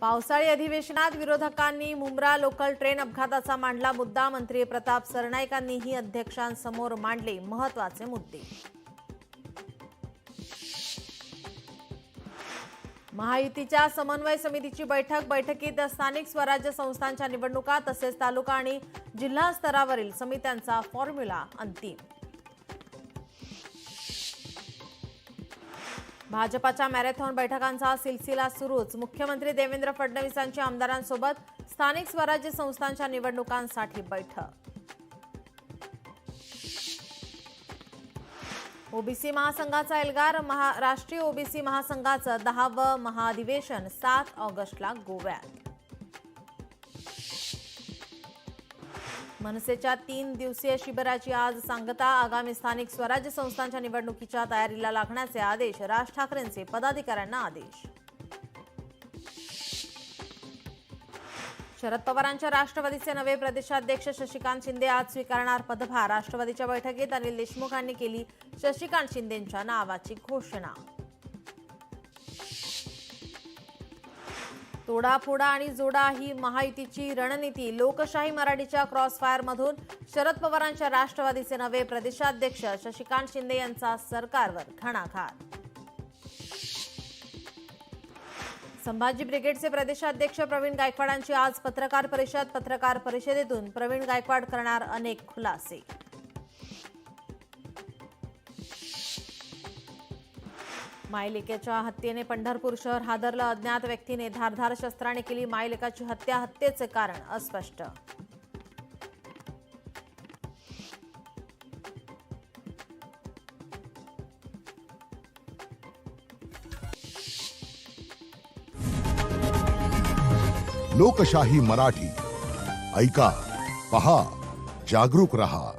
पावसाळी अधिवेशनात विरोधकांनी मुंब्रा लोकल ट्रेन अपघाताचा मांडला मुद्दा। मंत्री प्रताप सरनाईकांनीही अध्यक्षांसमोर मांडले महत्त्वाचे मुद्दे। महायुतीच्या समन्वय समितीची बैठकीत स्थानिक स्वराज्य संस्थांच्या निवडणुका तसेच तालुका आणि जिल्हा स्तरावरील समित्यांचा फॉर्म्युला अंतिम। भाजपाच्या मॅरेथॉन बैठकांचा सिलसिला सुरूच। मुख्यमंत्री देवेंद्र फडणवीसांची आमदारांसोबत स्थानिक स्वराज्य संस्थांच्या निवडणुकांसाठी बैठक। ओबीसी महासंघाचा एल्गार। राष्ट्रीय ओबीसी महासंघाचं 10वं महाधिवेशन 7 ऑगस्टला गोव्यात। मनसेच्या 3 दिवसीय शिबिराची आज सांगता। आगामी स्थानिक स्वराज्य संस्थांच्या निवडणुकीच्या तयारीला लागण्याचे आदेश। राज ठाकरेंचे पदाधिकाऱ्यांना आदेश। शरद पवारांच्या राष्ट्रवादीचे नवे प्रदेशाध्यक्ष शशिकांत शिंदे आज स्वीकारणार पदभार। राष्ट्रवादीच्या बैठकीत अनिल देशमुखांनी केली शशिकांत शिंदेंच्या नावाची घोषणा। तोडाफोडा आणि जोडा ही महायुतीची रणनीती। लोकशाही मराठीच्या क्रॉसफायरमधून शरद पवारांच्या राष्ट्रवादीचे नवे प्रदेशाध्यक्ष शशिकांत शिंदे यांचा सरकारवर घणाघात। संभाजी ब्रिगेडचे प्रदेशाध्यक्ष प्रवीण गायकवाडांची आज पत्रकार परिषद। पत्रकार परिषदेतून प्रवीण गायकवाड करणार अनेक खुलासे। मायलेकाच्या हत्येने पंढरपूर शहर हादरलं। अज्ञात व्यक्तीने धारधार शस्त्राने केली मायलेकाची हत्या। हत्येचे कारण अस्पष्ट। लोकशाही मराठी ऐका, पहा, जागरूक रहा।